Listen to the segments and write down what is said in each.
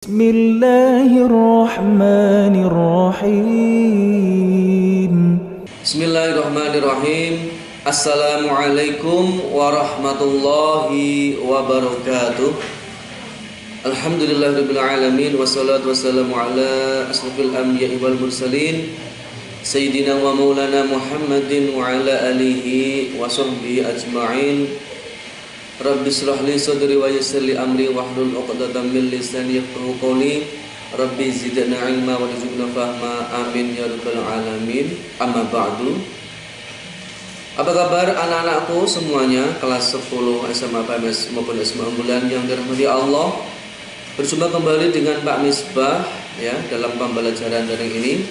Bismillahirrahmanirrahim. Bismillahirrahmanirrahim. Assalamualaikum warahmatullahi wabarakatuh. Alhamdulillahirabbil alamin wassalatu wassalamu ala asrofil anbiya'i wal mursalin sayyidina wa maulana Muhammadin wa ala alihi wa sahbihi ajma'in. Rabbi shrah li sadri wa yassir li amri wahlul 'uqdatam min lisani yafqahu qawli. Rabbi zidna ilma wa rizqna fahma. Amin ya rabbal alamin. Amma ba'du. Apa kabar anak-anakku semuanya kelas 10 SMA PMS maupun SMA Unggulan yang dirahmati Allah? Berjumpa kembali dengan Pak Misbah ya dalam pembelajaran daring ini.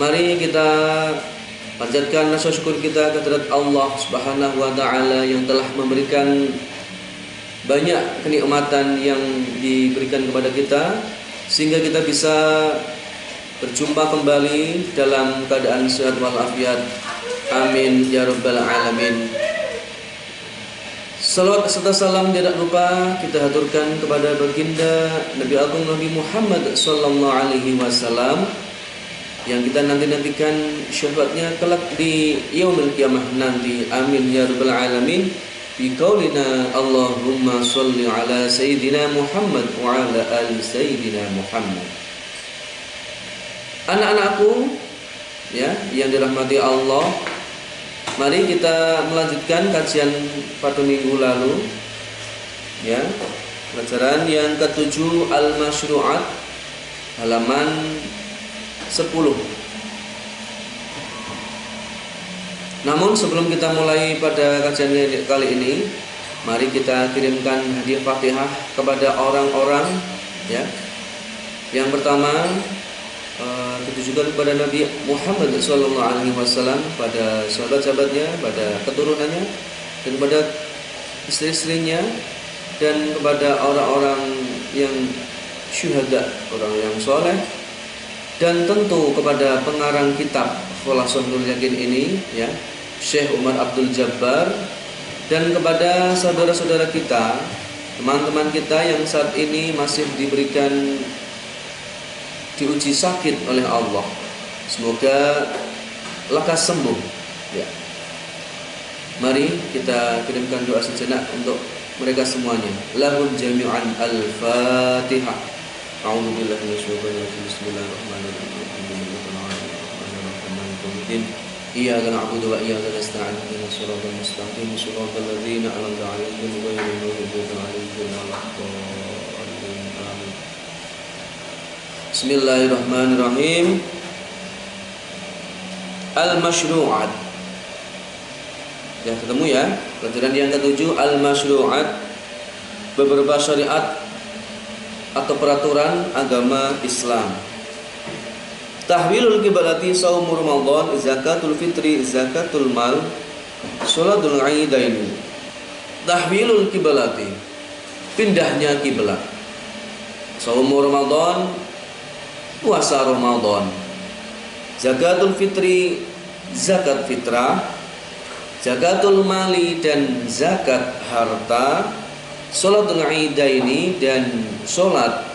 Mari kita panjatkan rasa syukur kita kehadirat Allah Subhanahu wa taala yang telah memberikan banyak kenikmatan yang diberikan kepada kita sehingga kita bisa berjumpa kembali dalam keadaan sehat walafiat. Amin ya rabbal alamin. Salawat serta salam tidak lupa kita haturkan kepada baginda Nabi Agung Nabi Muhammad sallallahu alaihi wasallam yang kita nantikan syafaatnya kelak di yaumil qiyamah nanti. Amin ya rabbal alamin. Bi qaulina Allahumma shalli ala sayyidina Muhammad wa ala ali sayyidina Muhammad. Anak-anakku ya yang dirahmati Allah, mari kita melanjutkan kajian pada minggu lalu ya. Pelajaran yang ke-7 Al-Masyru'at halaman 10. Namun sebelum kita mulai pada kajian kali ini, mari kita kirimkan hadiah Fatihah kepada orang-orang ya. Yang pertama ditujukan kepada Nabi Muhammad SAW, pada sahabat-sahabatnya, pada keturunannya, dan kepada istri-istrinya, dan kepada orang-orang yang syuhada, orang yang soleh, dan tentu kepada pengarang kitab Khulasatul Nurul Yakin ini ya, Syekh Umar Abdul Jabbar, dan kepada saudara-saudara kita, teman-teman kita yang saat ini masih diberikan diuji sakit oleh Allah. Semoga lekas sembuh ya. Mari kita kirimkan doa sejenak untuk mereka semuanya. Lahum jami'an al-Fatihah. A'udzu billahi minasyaitonir rajim. Bismillahirrahmanirrahim. Iyyaka na'budu wa iyyaka nasta'in. Ihdinas siratal mustaqim. Shiratal ladzina an'amta 'alaihim ghairil maghdubi 'alaihim waladdallin. Amin. Bismillahirrahmanirrahim. Al-Masyru'at. Ya, ketemu ya. Pelajaran yang ke-7 Al-Masyru'at, beberapa syariat atau peraturan agama Islam. Tahwilul qiblati, shaum Ramadan, zakatul fitri, zakatul mal, sholatul aidain. Tahwilul qiblati, pindahnya kiblat. Shaum Ramadan, puasa Ramadan. Zakatul fitri, zakat fitrah. Zakatul mali, dan zakat harta. Sholatul aidaini, dan sholat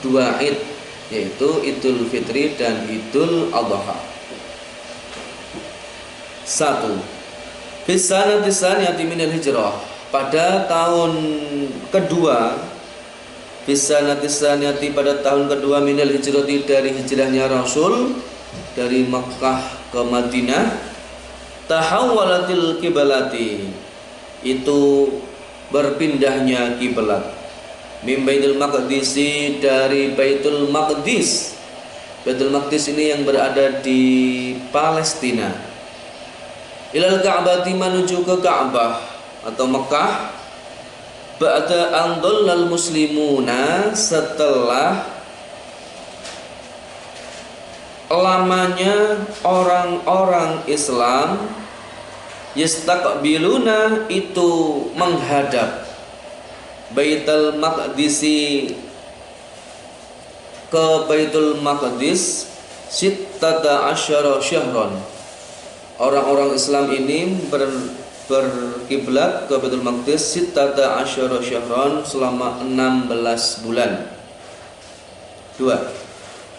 dua id, yaitu Idul Fitri dan Idul Adha. 1. Bisanati tsaniyati minal hijrah, pada tahun kedua. Bisanati tsaniyati, pada tahun kedua minal hijrati, dari hijrahnya Rasul dari Makkah ke Madinah. Tahawwalatil qiblati, itu berpindahnya kiblat. Min Baitul Maqdis, dari Baitul Maqdis. Baitul Maqdis ini yang berada di Palestina. Ilal Ka'bati, menuju ke Ka'bah atau Mekah. Ba'da an dhallal muslimuna, setelah lamanya orang-orang Islam. Yastaqbiluna, itu menghadap Baitul Maqdisi, ke Baitul Maqdis. Sittata asyara syahron, orang-orang Islam ini berkiblat ke Baitul Maqdis. Sittata asyara syahron, selama 16 bulan. Dua.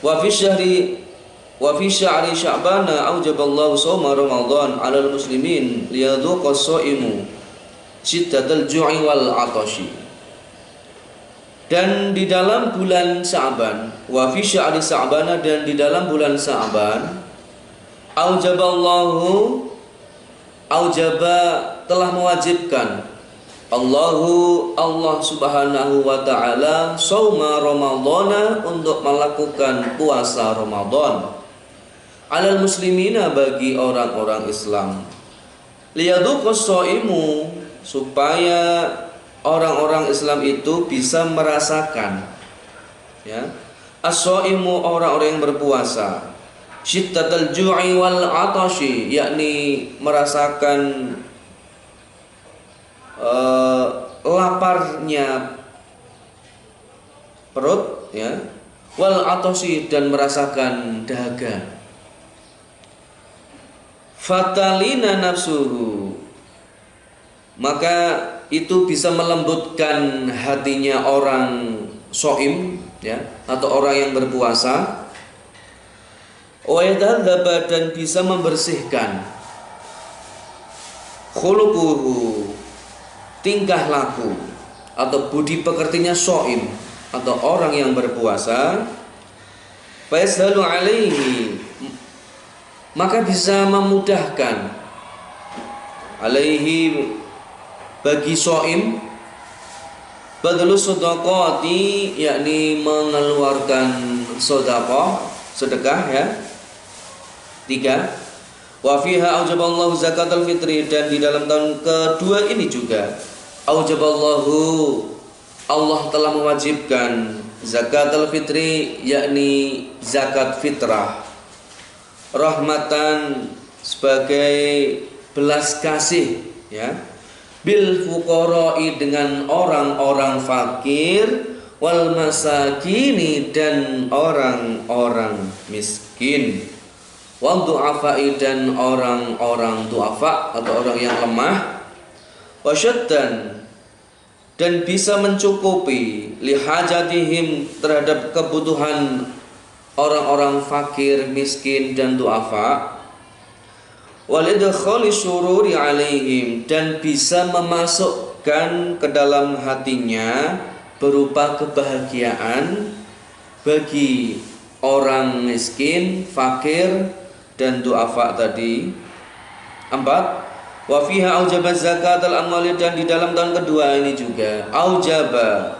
Wa fi syahri Sya'bana aujaballahu shauma Ramadan 'alal muslimin liyadhuqa as-shaimu syiddatal ju'i wal 'atashi. Dan di dalam bulan Sya'ban, wa fi syahri Sya'bana, dan di dalam bulan Sya'ban, aujaba telah mewajibkan Allah subhanahu wa ta'ala shauma Ramadhana, untuk melakukan puasa Ramadan, alal muslimina, bagi orang-orang Islam, liyadhuqas shaimu, supaya orang-orang Islam itu bisa merasakan, ya, as-shaimu, orang-orang yang berpuasa, syiddatal ju'i wal 'atashi, yakni merasakan laparnya perut, ya, wal 'atashi, dan merasakan dahaga. Fatalina nafsuhu, maka itu bisa melembutkan hatinya orang shaim, ya, atau orang yang berpuasa. Wa yatadzaba, dan bisa membersihkan khuluquhu, tingkah laku atau budi pekertinya shaim atau orang yang berpuasa. Fayashalu alaihi, maka bisa memudahkan alaihi, bagi shaim, badlus shadaqati, yakni mengeluarkan sedekah, ya. 3. Wa fiha aujaballahu zakatal fitri, dan di dalam tahun kedua ini juga aujaballahu, Allah telah mewajibkan zakatul fitri, yakni zakat fitrah, rahmatan, sebagai belas kasih, ya, bil fuqara'i, dengan orang-orang fakir, wal masakini, dan orang-orang miskin, wal du'afa'i, dan orang-orang du'afa atau orang yang lemah, wasyaddan, dan bisa mencukupi lihajatihim, terhadap kebutuhan orang-orang fakir, miskin, dan du'afa, walidkhali syururi alaihim, dan bisa memasukkan ke dalam hatinya berupa kebahagiaan bagi orang miskin, fakir, dan du'afa tadi. 4. Wa fiha aujaba zakatal amwali, dan di dalam tahun kedua ini juga aujaba,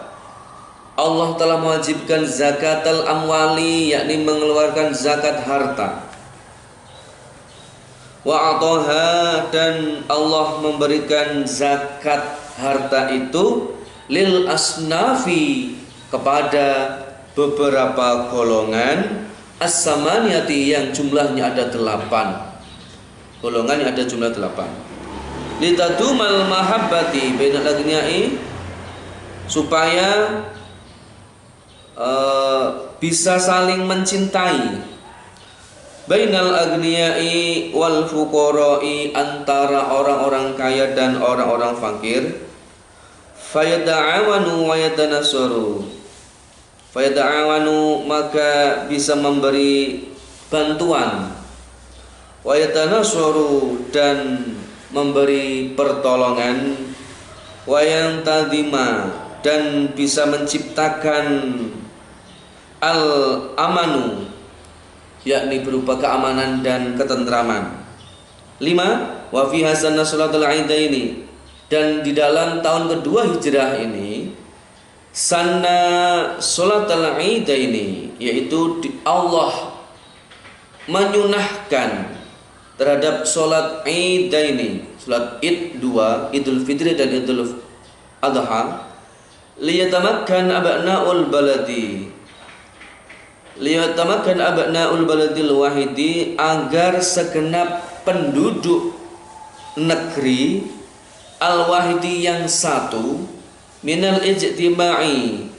Allah telah mewajibkan zakatal amwali, yakni mengeluarkan zakat harta. Wa ataha, dan Allah memberikan zakat harta itu lil asnafi, kepada beberapa golongan, as-samaniyati, yang jumlahnya ada 8. Golongan yang ada jumlah 8. Litadumal mahabbati bainal aghniyai, supaya bisa saling mencintai, bainal aghniyai wal fuqara'i, antara orang-orang kaya dan orang-orang fakir. Fayada'awanu wa yatanassaru, fayada'awanu, maka bisa memberi bantuan, wa yatanassaru, dan memberi pertolongan, wa yantadima, dan bisa menciptakan al-amanu, yakni berupa keamanan dan ketentraman. 5. Wa fi hasanah salatul aidaini, dan di dalam tahun kedua hijrah ini, sanna salatul aidaini, yaitu Allah menyunahkan terhadap salat aidaini, salat id 2, Idul Fitri dan Idul Adha, liyatamakkan abna'ul baladi, liyatamakkan abna'ul baladil wahidi, agar segenap penduduk negeri al-wahidi yang satu, minal ijtima'i,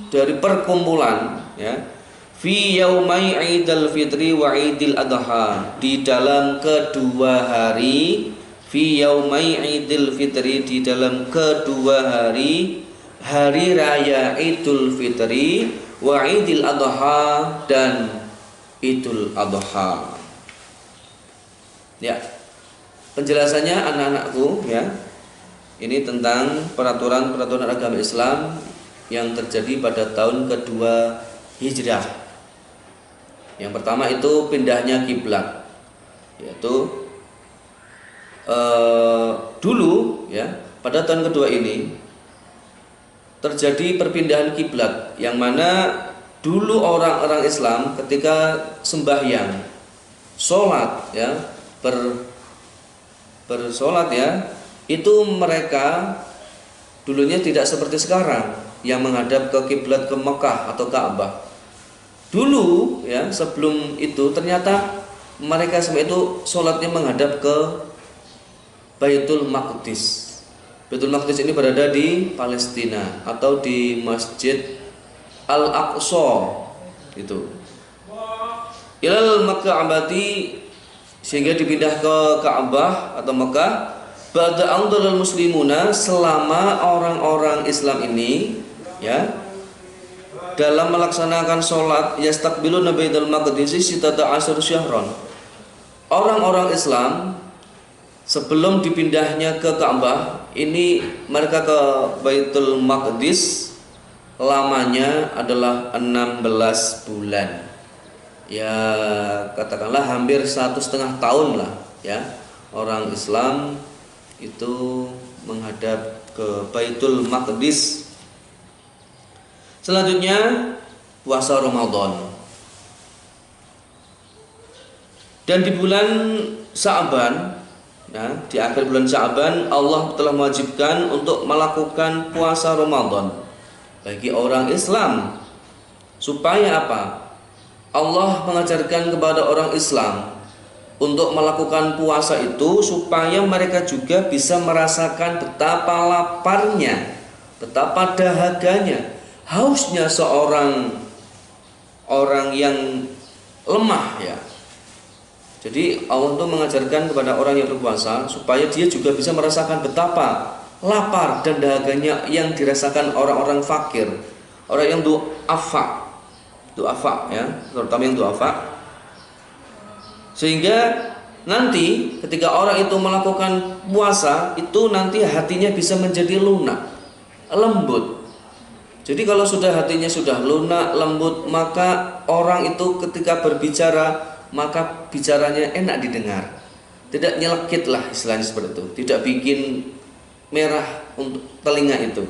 dari perkumpulan, ya, fi yaumai Idul Fitri wa Idul Adha, di dalam kedua hari, fi yaumai Idul Fitri, di dalam kedua hari hari raya Idul Fitri wa Idul Adha dan Idul Adha. Ya. Penjelasannya anak-anakku ya. Ini tentang peraturan-peraturan agama Islam yang terjadi pada tahun kedua Hijrah. Yang pertama itu pindahnya kiblat, yaitu dulu ya pada tahun kedua ini terjadi perpindahan kiblat, yang mana dulu orang-orang Islam ketika sembahyang, sholat ya, bersolat ya, itu mereka dulunya tidak seperti sekarang yang menghadap ke kiblat ke Mekah atau Ka'bah. Dulu ya sebelum itu ternyata mereka semua itu sholatnya menghadap ke Baitul Maqdis. Baitul Maqdis ini berada di Palestina atau di Masjid Al-Aqsa gitu. Ilal Makka'abati, sehingga dipindah ke Ka'bah atau Mekah. Ba'da andalal muslimuna, selama orang-orang Islam ini ya dalam melaksanakan sholat yastaqbiluna Baitul Maqdis sitata asyar syahron. Orang-orang Islam sebelum dipindahnya ke Ka'bah ini mereka ke Baitul Maqdis lamanya adalah 16 bulan. Ya katakanlah hampir 1,5 tahun lah ya. Orang Islam itu menghadap ke Baitul Maqdis. Selanjutnya puasa Ramadan. Dan di bulan Sya'ban, nah, di akhir bulan Sya'ban Allah telah mewajibkan untuk melakukan puasa Ramadan bagi orang Islam. Supaya apa? Allah mengajarkan kepada orang Islam untuk melakukan puasa itu supaya mereka juga bisa merasakan betapa laparnya, betapa dahaganya, hausnya seorang orang yang lemah ya. Jadi Allah itu mengajarkan kepada orang yang berpuasa supaya dia juga bisa merasakan betapa lapar dan dahaganya yang dirasakan orang-orang fakir, orang yang du'afa ya, terutama yang du'afa. Sehingga nanti ketika orang itu melakukan puasa itu nanti hatinya bisa menjadi lunak, lembut. Jadi kalau sudah hatinya sudah lunak, lembut, maka orang itu ketika berbicara maka bicaranya enak didengar, tidak nyelekit lah istilahnya seperti itu, tidak bikin merah untuk telinga itu.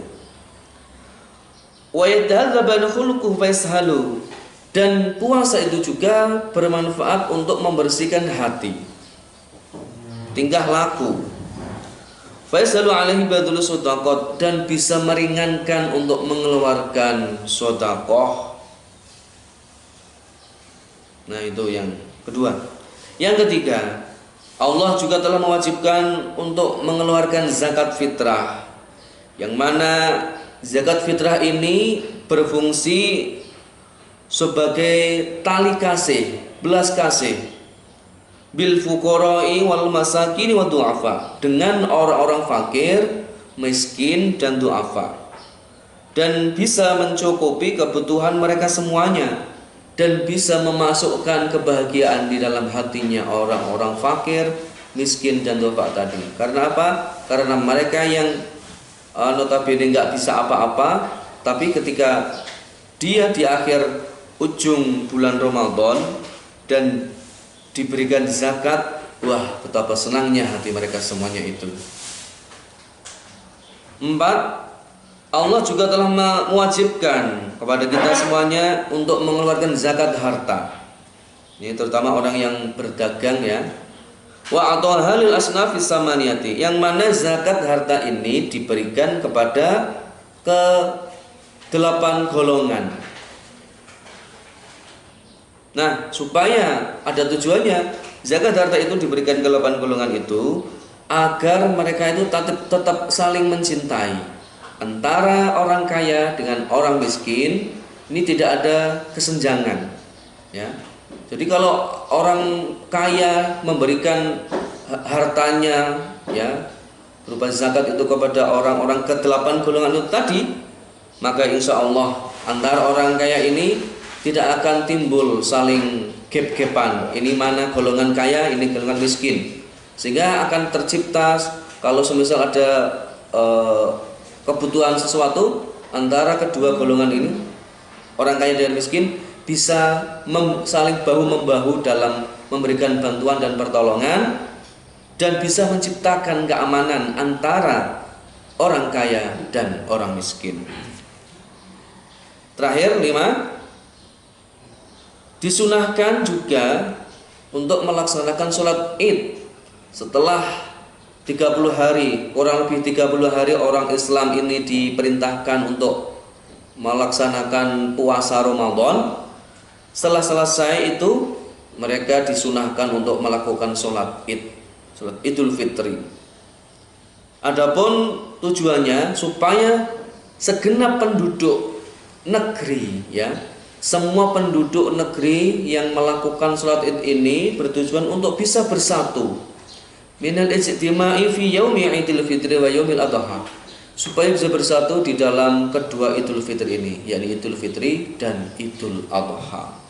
Wa yadhhabana khuluquhu faishalu, dan puasa itu juga bermanfaat untuk membersihkan hati, tingkah laku. Faisalu alaihi badul shadaqat, dan bisa meringankan untuk mengeluarkan sedekah. Nah, itu yang kedua. Yang ketiga, Allah juga telah mewajibkan untuk mengeluarkan zakat fitrah, yang mana zakat fitrah ini berfungsi sebagai tali kasih, belas kasih bil fuqara'i wal masakin wa du'afa, dengan orang-orang fakir, miskin dan du'afa, dan bisa mencukupi kebutuhan mereka semuanya, dan bisa memasukkan kebahagiaan di dalam hatinya orang-orang fakir, miskin dan du'afa tadi. Karena apa? Karena mereka yang notabene nggak bisa apa-apa, tapi ketika dia di akhir ujung bulan Ramadan dan diberikan zakat, wah betapa senangnya hati mereka semuanya itu. 4. Allah juga telah mewajibkan kepada kita semuanya untuk mengeluarkan zakat harta. Ini terutama orang yang berdagang ya. Wa ataha lil asnafis samaniyati, yang mana zakat harta ini diberikan kepada ke 8 golongan. Nah, supaya ada tujuannya, zakat harta itu diberikan ke 8 golongan itu agar mereka itu tetap saling mencintai. Antara orang kaya dengan orang miskin ini tidak ada kesenjangan ya. Jadi kalau orang kaya memberikan hartanya ya berupa zakat itu kepada orang-orang ke 8 golongan itu tadi, maka insya Allah antara orang kaya ini tidak akan timbul saling gap-gapan. Ini mana golongan kaya, ini golongan miskin. Sehingga akan tercipta kalau semisal ada kebutuhan sesuatu antara kedua golongan ini, orang kaya dan miskin, bisa saling bahu-membahu dalam memberikan bantuan dan pertolongan, dan bisa menciptakan keamanan antara orang kaya dan orang miskin. Terakhir 5, disunahkan juga untuk melaksanakan sholat Id setelah 30 hari, kurang lebih 30 hari orang Islam ini diperintahkan untuk melaksanakan puasa Ramadan. Setelah selesai itu mereka disunahkan untuk melakukan sholat Id, sholat Idul Fitri. Adapun tujuannya supaya segenap penduduk negeri, ya, semua penduduk negeri yang melakukan sholat Id ini bertujuan untuk bisa bersatu minal ijtima'i fi yaumi Idul Fitri wa yaumil adha, supaya bisa bersatu di dalam kedua Idul Fitri ini, yakni Idul Fitri dan Idul Adha.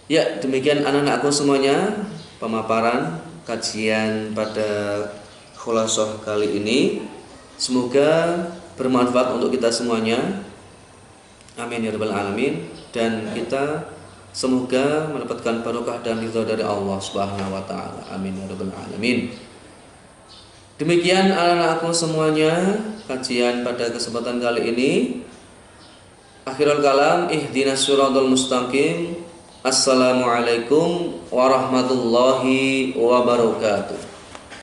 Ya, demikian anak-anakku semuanya pemaparan kajian pada khulasah kali ini. Semoga bermanfaat untuk kita semuanya. Amin ya rabbal alamin. Dan kita semoga mendapatkan barokah dan ridha dari Allah Subhanahu wa taala. Amin ya rabbal alamin. Demikian anak-anakku semuanya kajian pada kesempatan kali ini. Akhirul kalam, ihdinas siratal mustaqim. Assalamualaikum warahmatullahi wabarakatuh.